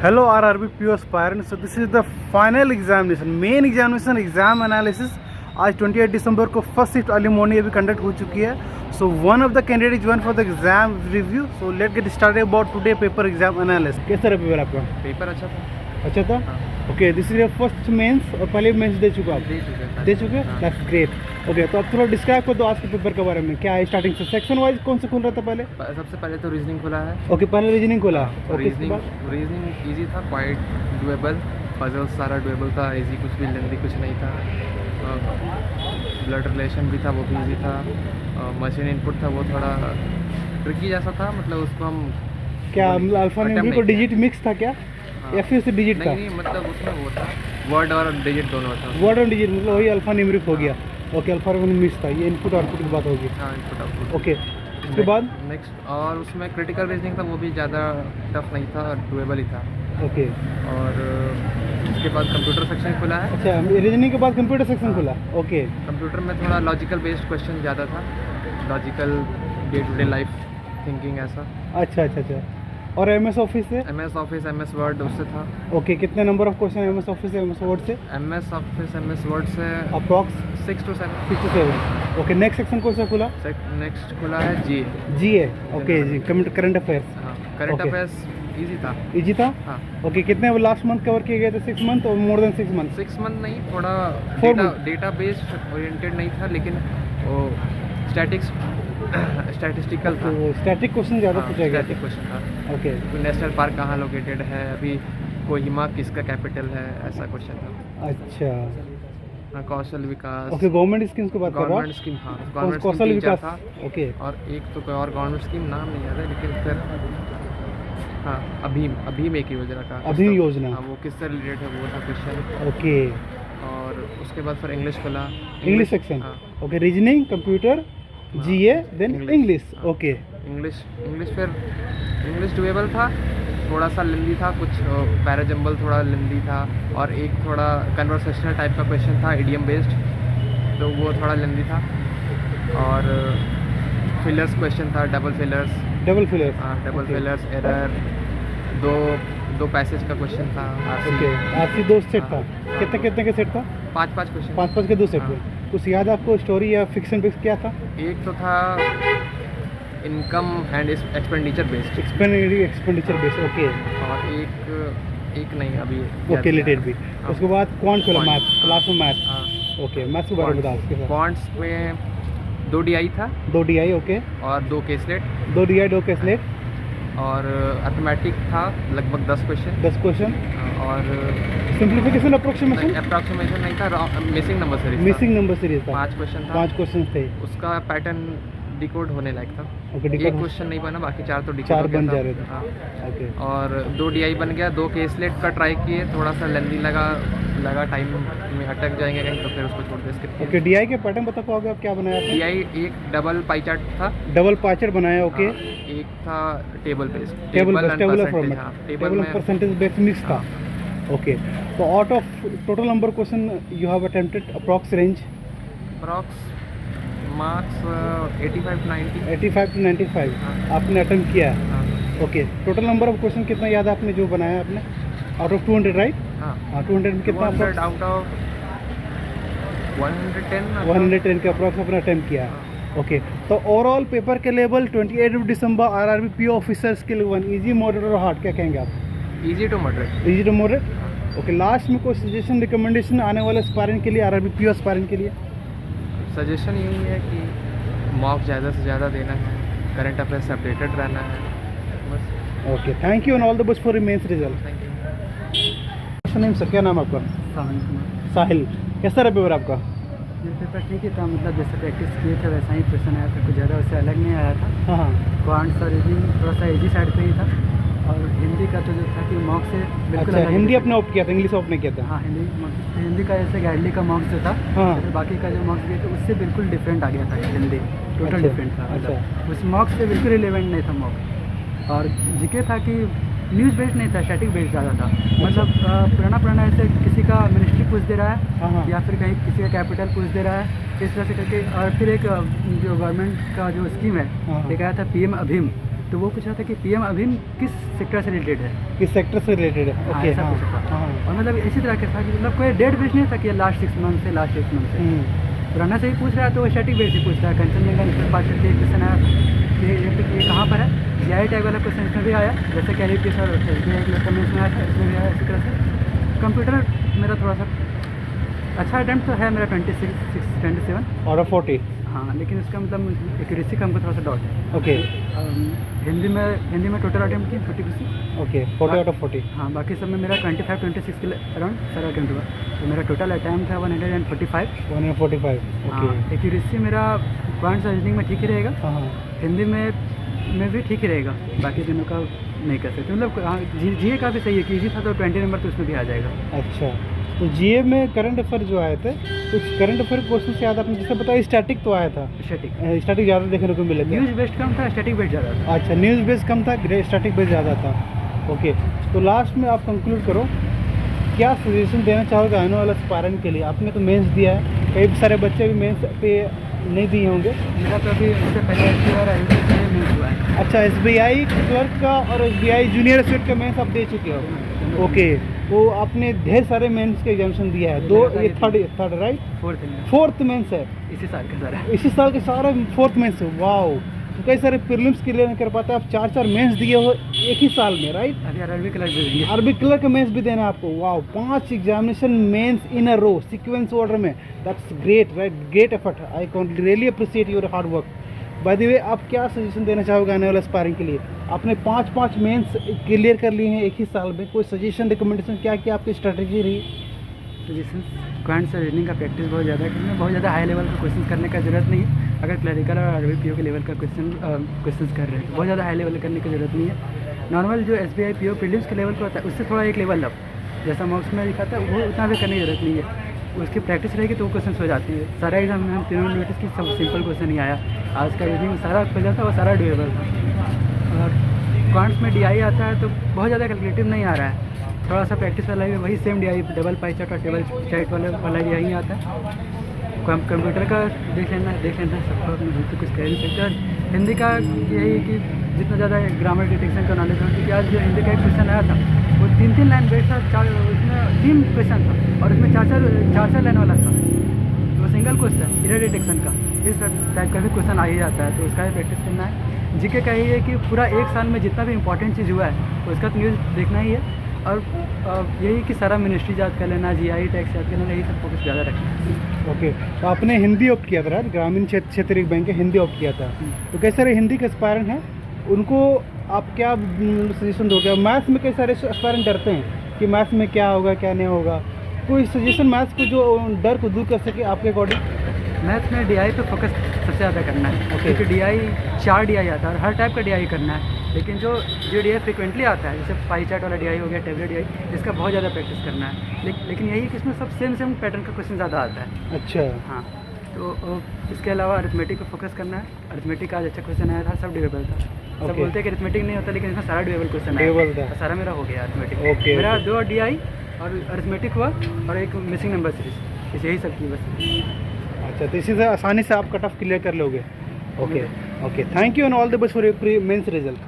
Hello RRB PO aspirants. So this is the final examination, main examination, exam analysis. आज 28 दिसंबर को first shift early morning अभी conduct हो चुकी है. So one of the candidate join for the exam review. So let get started about today paper exam analysis. कैसा रहा paper आपका? पेपर अच्छा था. अच्छा था. Okay, this is your first mains और पहले मेंस दे चुके आप? दे चुके. That's great. ओके, तो आप थोड़ा डिस्क्राइब कर दो आज के पेपर के बारे में. क्या है स्टार्टिंग से सेक्शन वाइज कौन सा खुल रहा था पहले? सबसे पहले तो रीजनिंग खुला है. ओके, पहले रीजनिंग खुला. रीजनिंग इजी था, क्वाइट डुएबल. पजल्स सारा डुएबल था, इजी, कुछ भी लेंदी कुछ नहीं था. ब्लड रिलेशन भी था, वो भी इजी था. मशीन इनपुट था, वो थोड़ा ट्रिकी जैसा था. मतलब उसको हम क्या अल्फा न्यूमेरिक को डिजिट मिक्स था क्या? या फिर से डिजिट था? नहीं, मतलब उसमें वो था वर्ड और डिजिट दोनों था. वर्ड और डिजिट मतलब वही अल्फा न्यूमेरिक हो गया. ओके, अल्फा न्यूमेरिक मिक्स था. ये इनपुट आउटपुट की बात होगी. हाँ, इनपुट आउटपुट. ओके, उसके बाद नेक्स्ट और उसमें क्रिटिकल रीजनिंग था, वो भी ज़्यादा टफ नहीं था, डुएबल ही था. ओके, और उसके बाद कंप्यूटर सेक्शन खुला है. अच्छा, रीजनिंग के बाद कंप्यूटर सेक्शन खुला. ओके, कंप्यूटर में थोड़ा लॉजिकल बेस्ड क्वेश्चन ज़्यादा था. Logical day to day life thinking ऐसा. अच्छा अच्छा अच्छा. और एमएस ऑफिस से? एमएस ऑफिस, एमएस वर्ड उससे था. ओके, कितने number of question MS office से, एमएस वर्ड से? एमएस ऑफिस, एमएस वर्ड से approx 6 to 7. 6 to 7. Okay, next section कौन सा खुला? नेक्स्ट खुला है जी. जीए. ओके जी, करंट अफेयर्स. हाँ, करंट Okay. अफेयर्स इजी था. इजी था. हाँ, ओके, कितने वो लास्ट मंथ कवर किए गए थे? 6 मंथ और मोर देन 6 मंथ? 6 मंथ नहीं, थोड़ा 4 month. डेटा बेस्ड ओरिएंटेड नहीं था, लेकिन वो स्टैटिस्टिकल था. तो स्टैटिक क्वेश्चन ज़्यादा पूछा गया स्टैटिक था. क्वेश्चन था. ओके, तो नेशनल पार्क कहाँ लोकेटेड है, अभी कोहिमा किसका कैपिटल है, ऐसा क्वेश्चन था. अच्छा. हाँ, कौशल विकास. ओके, गवर्नमेंट स्कीम्स की बात कर रहा गवर्नमेंट स्कीम. हाँ, गवर्नमेंट कौशल स्कीम विकास. था. ओके, और एक तो कोई और गवर्नमेंट स्कीम नाम नहीं याद है, लेकिन फिर हाँ, अभीम एक योजना का. अभीम योजना. हाँ, वो किससे रिलेटेड है, वो था क्वेश्चन. ओके, और उसके बाद फिर इंग्लिश खुला. English section. हाँ, ओके, रीजनिंग, कंप्यूटर, जीए, देन इंग्लिश. हाँ. ओके, इंग्लिश फिर इंग्लिश डुएबल था, थोड़ा सा लेंदी था. कुछ पैराजम्बल थोड़ा लेंदी था, और एक थोड़ा कन्वर्सेशनल टाइप का क्वेश्चन था, इडियम बेस्ड, तो वो थोड़ा लेंदी था. और फिलर्स क्वेश्चन था, डबल फिलर्स. Double filler. हाँ, डबल Okay. फिलर्स, एरर, दो पैसेज का क्वेश्चन था. ओके, आपसी दो सेट था. हाँ. कितने कितने का सेट था? 5 क्वेश्चन. 5 के दो सेट हाँ. थे. कुछ याद है आपको? स्टोरी या फिक्शन बेस्ड क्या था? एक तो था income and expenditure based, expenditure based. Okay, और एक नहीं अभी. ओके, रिलेटेड भी. हाँ. उसके बाद कौन खोला? Quant. मैथ, क्लास में मैथ. हाँ, ओके, मैथ्स के बारे में बताओ. उसके साथ बॉन्ड्स में 2 DI था, 2 DI. ओके, और 2 केसलेट, 2 DI, 2 कैसलेट, और अर्थमेटिक था लगभग 10 क्वेश्चन. 10 क्वेश्चन. और सिंप्लीफिकेशन, अप्रोक्सीमेशन, अप्रॉक्सीमेशन नहीं था, missing number series. Missing number series था. 5 क्वेश्चन था. 5 क्वेश्चन थे. उसका पैटर्न डिकोड होने लायक था. ओके, एक क्वेश्चन नहीं बना, बाकी 4 तो डिकोड 4 बन जा रहे थे. हाँ. ओके, और 2 DI बन गया. 2 केसलेट का ट्राई किए, थोड़ा सा लेंदी लगा टाइम में अटक जाएंगे कहीं, तो फिर उसको छोड़ दे, स्किप किया. ओके, DI के पैटर्न बता पाओगे आप? क्या बनाया आपने? DI एक डबल पाई चार्ट था. डबल पाचर बनाया. ओके, हाँ, एक था table based, table and table percentage. Format. हाँ, टेबल टेबल में में परसेंटेज बेस्ड मिक्स था. ओके, तो out of total number question you have attempted approx range? Approx marks 85 to 90. 85 to 95 हाँ. आपने अटेम्प्ट किया है. हाँ, okay, total number of question कितना याद है आपने जो बनाया आपने? Out of 200, right? हाँ. हाँ, 200 में कितना? 200 आउट ऑफ 110. 110 के अप्रॉक्स आपने अटेम्प्ट किया है. ओके, तो ओवरऑल पेपर के लेवल 28 दिसंबर RRB PO ऑफिसर्स के लेवल इजी, मॉडरेट और हार्ड, क्या कहेंगे आप? Easy to moderate. Easy to moderate. Okay, last में कोई सजेशन, रिकमेंडेशन आने वाले एस्पायरेंट के लिए, RRB PO एस्पायरेंट के लिए? सजेशन यही है कि मॉक ज़्यादा से ज़्यादा देना है, करंट अफेयर से अपडेटेड रहना है, बस. Okay, thank you and all the best for mains result. Thank you. Name sir, क्या नाम आपका? सावन कुमार. साहिल. कैसा रहा पेपर आपका? ये पेपर ठीक ही था, मतलब जैसे प्रैक्टिस किए थे वैसा ही क्वेश्चन आया था, कुछ ज़्यादा उससे अलग नहीं आया था. हाँ हाँ. क्वांट्स और रीजनिंग थोड़ा सा इजी साइड पे ही था. और हिंदी का तो जो था कि मॉक से बिल्कुल अच्छा, अलग हिंदी ही था. अपने ऑप्ट किया था, इंग्लिश ऑप्ट नहीं किया था? हाँ, हिंदी का जैसे गैडली का मॉक्स जो था, हाँ. फिर बाकी का जो मॉक्स दिए थे उससे बिल्कुल डिफरेंट आ गया था. हिंदी टोटल अच्छा, डिफरेंट था. अच्छा. मतलब उस मॉक्स से बिल्कुल रिलेवेंट नहीं था मॉक. और जीके था कि न्यूज़ बेस्ड नहीं था, स्टैटिक बेस्ड ज़्यादा था. मतलब पुराना ऐसे किसी का मिनिस्ट्री पूछ दे रहा हाँ, हाँ. है, या फिर कहीं किसी का कैपिटल पूछ दे रहा है, इस तरह से करके. और फिर एक जो गवर्नमेंट का जो स्कीम है, हाँ. एक आया था PM अभीम. तो वो पूछ रहा था कि पीएम अभिन किस सेक्टर से रिलेटेड है। किस सेक्टर से रिलेटेड है? हाँ, ओके, ऐसा हाँ पूछा था। हाँ। और मतलब इसी तरह के था कि मतलब कोई डेट बेस नहीं था कि लास्ट 6 मंथ से लास्ट 6 मंथ से पुराना से ही पूछ रहा है, तो वो स्टैटिक बेस ही पूछ रहा है। कंचनजंगा नेशनल पार्क करके एक क्वेश्चन आया कि ये कहाँ पर है, जीआई टैग वाला क्वेश्चन इसमें भी आया, जैसे कि IUPS और SBI का मेंस में आया था, इसमें भी आया इसी तरह से। कंप्यूटर मेरा थोड़ा सा अच्छा अटैम्प्ट तो है मेरा 27 और 40। हाँ, लेकिन इसका मतलब एक्यूरेसी का हमको थोड़ा सा डाउट है। ओके हिंदी में टोटल अटैम्प्ट की 40 ओके, 40 आउट ऑफ 40। हाँ, बाकी सब में मेरा 25-26 के अराउंड सारा अटैम्प्ट हुआ, तो मेरा टोटल अटैम्प्ट है 145। 145। हाँ, ओके, एक्यूरेसी मेरा क्वांट्स रीजनिंग में ठीक ही रहेगा, हाँ हाँ। हिंदी में भी ठीक ही रहेगा, बाकी दिनों का नहीं कर सकते। मतलब हाँ, जीए का भी सही है कि इजी था, तो 20 नंबर तो उसमें भी आ जाएगा। अच्छा, तो जीए में करंट अफेयर जो आए थे, कुछ करंट अफेयर क्वेश्चन से याद आपने जैसे बताया, स्टैटिक तो आया था, स्टैटिक स्टैटिक ज़्यादा देखने को मिले थे। न्यूज़ बेस्ड कम था, स्टैटिक बेस्ड ज़्यादा था। अच्छा, न्यूज़ बेस कम था, स्टैटिक बेस ज़्यादा था। ओके, तो लास्ट में आप कंक्लूड करो, क्या सजेशन देना चाहोगे आने वाला एस्पायरेंट के लिए? आपने तो मेंस दिया है, कई सारे बच्चे भी मेंस पे नहीं दिए होंगे। मेरा तो अभी उससे पहले SBI और IUPS में मेंस हुआ है। अच्छा, SBI क्लर्क का और SBI जूनियर एसोसिएट का मेंस आप दे चुके हो। ओके, तो आपने ढेर सारे मेंस के एग्जामिनेशन दिया है, ये थर्ड राइट? फोर्थ मेंस है इसी साल का सारा। इसी साल के सारे फोर्थ मेंस है। वाओ, तो कई सारे प्रीलिम्स क्लियर नहीं कर पाते, आप 4 मेंस दिए हो एक ही साल में, राइट? अभी अरबी कलर भी देंगे। अरबी क्लर्क का मेंस भी देना है आपको। वाओ, 5 एग्जामिनेशन मेंस इन अ रो, सीक्वेंस ऑर्डर में। That's great, right? Great effort. I can really appreciate your hard work. By the way, आप क्या सजेशन देना चाहोगे आने वाले एस्पायरिंग के लिए? आपने 5 मेंस क्लियर कर लिए हैं एक ही साल में, कोई सजेशन रिकमेंडेशन क्या क्या आपकी स्ट्रेटजी रही? सजेशन क्वांट्स और रीजनिंग का प्रैक्टिस बहुत ज़्यादा करना है, बहुत ज़्यादा हाई लेवल का क्वेश्चन करने का ज़रूरत नहीं है। अगर क्लरिकल और RBPO के लेवल का क्वेश्चन कर रहे हैं, बहुत ज़्यादा हाई लेवल करने की ज़रूरत नहीं है। नॉर्मल जो SBI PO प्रीलिम्स के लेवल का होता है, उससे थोड़ा एक लेवल अप, जैसा मॉक्स में दिखाता है, वो उतना भी करने की ज़रूरत नहीं है। उसकी प्रैक्टिस रहेगी तो वो क्वेश्चन हो जाती है। सारा एग्जाम में हम तीनों नोटिस की, सब सिंपल क्वेश्चन ही आया। आज का रीजनिंग में सारा खुल जाता है, वो सारा डुएबल था। और क्वांट्स में DI आता है तो बहुत ज़्यादा कैलकुलेटिव नहीं आ रहा है, थोड़ा सा प्रैक्टिस वाला भी वही same DI, double pie chart और टेबल चार्ट वाला DI आता है। कंप्यूटर का देख लेना सबको, अपने खुद से कुछ कह नहीं सकते। और हिंदी का यही कि जितना ज़्यादा ग्रामर डिटेक्शन का नॉलेज हो, क्योंकि आज जो हिंदी का एक क्वेश्चन आया था वो 3 लाइन बेस्ड था, उसमें 3 क्वेश्चन था और उसमें 4 लाइन वाला था, तो वो सिंगल क्वेश्चन एरर डिटेक्शन का, इस टाइप का भी क्वेश्चन आ ही जाता है, तो उसका भी प्रैक्टिस करना है। जीके का यही है कि पूरा एक साल में जितना भी इंपॉर्टेंट चीज़ हुआ है उसका तो न्यूज़ देखना ही है, और यही कि सारा मिनिस्ट्री याद कर लेना, GI टैक्स याद कर लेना, यही सब फोकस ज़्यादा रखना। ओके, तो आपने हिंदी ऑप्ट किया था, राइट? ग्रामीण क्षेत्रीय बैंक हिंदी ऑप्ट किया था, तो कई सारे हिंदी के एस्पायरेंट हैं, उनको आप क्या सजेशन दोगे? मैथ्स में कई सारे एस्पायरेंट डरते हैं कि मैथ्स में क्या होगा क्या नहीं होगा, कोई सजेशन मैथ्स को जो डर को दूर कर सके आपके अकॉर्डिंग? मैथ्स में DI पे फोकस सबसे ज़्यादा करना है, क्योंकि DI 4 DI आता है और हर टाइप का DI करना है, लेकिन जो DI फ्रिक्वेंटली आता है, जैसे पाई चार्ट वाला DI हो गया, टेबल DI, इसका बहुत ज़्यादा प्रैक्टिस करना है। लेकिन यही कि इसमें सब सेम पैटर्न का क्वेश्चन ज़्यादा आता है। अच्छा, हाँ, तो इसके अलावा अरिथमेटिक पे फोकस करना है। अरिथमेटिक का आज अच्छा क्वेश्चन आया था, सब ड्यूरेबल था। सब बोलते हैं कि अरिथमेटिक नहीं होता, लेकिन इसमें सारा ड्यूरेबल क्वेश्चन आया, सारा मेरा हो गया अरिथमेटिक। मेरा 2 DI और अरिथमेटिक हुआ और एक मिसिंग नंबर सीरीज, यही सब की बस। अच्छा, तो इसी से आसानी से आप कट ऑफ क्लियर कर लोगे। Okay, thank you and all the best for your mains result.